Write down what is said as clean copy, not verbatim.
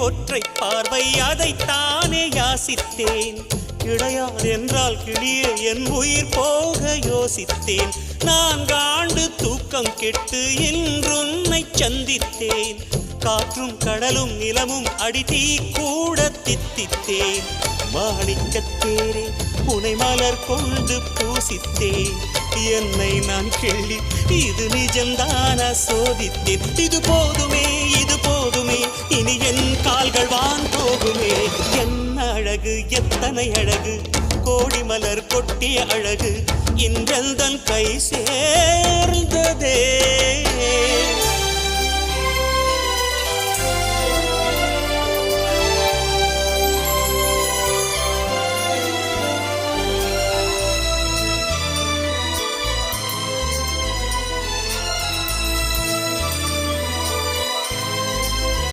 ஒற்றை பார்வை அதைத்தானே யாசித்தேன். இளையார் என்றால் கிளியே என் உயிர் போக யோசித்தேன். 4 ஆண்டு தூக்கம் கெட்டு இன்றுன்னை சந்தித்தேன். காற்றும் கடலும் நிலமும் அடித்தீ கூட தித்தித்தேன். மாணிக்கத்தேரே புனை மலர் கொண்டு பூசித்தேன். என்னை நான் கிள்ளி இது நிஜம்தானா சோதித்தேன். இது போதுமே இது போதுமே இனி என் கால்கள் வான் போகுமே. என்ன அழகு எத்தனை அழகு கோடி மலர் கொட்டிய அழகு இன்றெந்தன் கை சேர்ந்ததே.